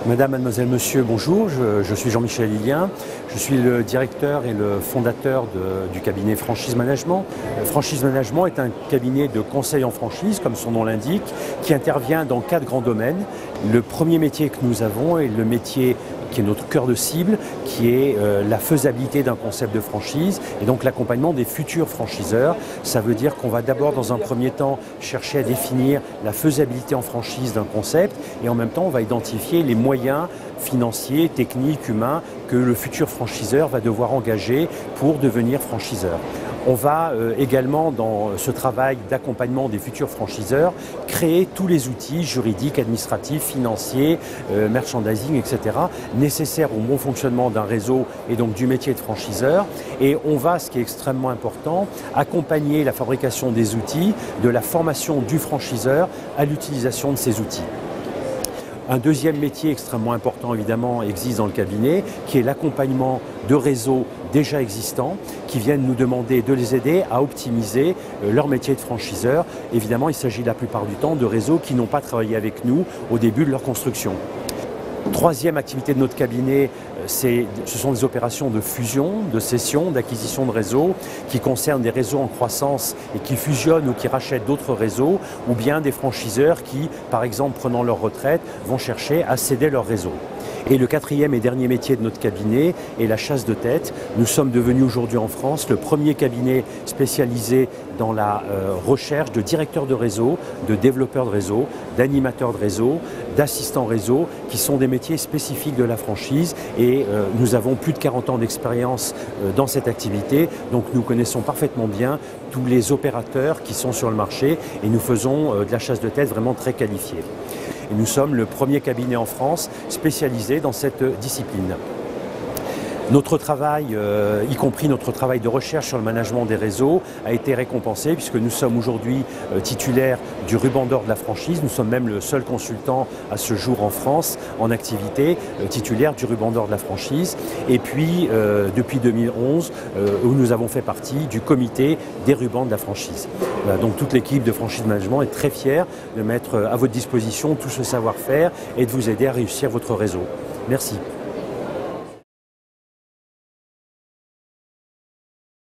Madame, mademoiselle, monsieur, bonjour, je suis Jean-Michel Lilien, je suis le directeur et le fondateur du cabinet Franchise Management. Franchise Management est un cabinet de conseil en franchise, comme son nom l'indique, qui intervient dans 4 grands domaines. Le premier métier que nous avons est le métier qui est notre cœur de cible, qui est la faisabilité d'un concept de franchise et donc l'accompagnement des futurs franchiseurs. Ça veut dire qu'on va d'abord, dans un premier temps, chercher à définir la faisabilité en franchise d'un concept et en même temps, on va identifier les moyens financiers, techniques, humains que le futur franchiseur va devoir engager pour devenir franchiseur. On va également, dans ce travail d'accompagnement des futurs franchiseurs, créer tous les outils juridiques, administratifs, financiers, merchandising, etc., nécessaires au bon fonctionnement d'un réseau et donc du métier de franchiseur. Et on va, ce qui est extrêmement important, accompagner la fabrication des outils, de la formation du franchiseur à l'utilisation de ces outils. Un deuxième métier extrêmement important, évidemment, existe dans le cabinet, qui est l'accompagnement de réseaux déjà existants, qui viennent nous demander de les aider à optimiser leur métier de franchiseur. Évidemment, il s'agit la plupart du temps de réseaux qui n'ont pas travaillé avec nous au début de leur construction. Troisième activité de notre cabinet, ce sont des opérations de fusion, de cession, d'acquisition de réseaux qui concernent des réseaux en croissance et qui fusionnent ou qui rachètent d'autres réseaux, ou bien des franchiseurs qui, par exemple, prenant leur retraite, vont chercher à céder leur réseau. Et le quatrième et dernier métier de notre cabinet est la chasse de tête. Nous sommes devenus aujourd'hui en France le premier cabinet spécialisé dans la recherche de directeurs de réseau, de développeurs de réseau, d'animateurs de réseau, d'assistants réseau, qui sont des métiers spécifiques de la franchise. Et nous avons plus de 40 ans d'expérience dans cette activité. Donc nous connaissons parfaitement bien tous les opérateurs qui sont sur le marché et nous faisons de la chasse de tête vraiment très qualifiée. Et nous sommes le premier cabinet en France spécialisé dans cette discipline. Notre travail, y compris notre travail de recherche sur le management des réseaux, a été récompensé puisque nous sommes aujourd'hui titulaires du ruban d'or de la franchise. Nous sommes même le seul consultant à ce jour en France en activité, titulaire du ruban d'or de la franchise. Et puis, depuis 2011, où nous avons fait partie du comité des rubans de la franchise. Voilà, donc toute l'équipe de Franchise Management est très fière de mettre à votre disposition tout ce savoir-faire et de vous aider à réussir votre réseau. Merci.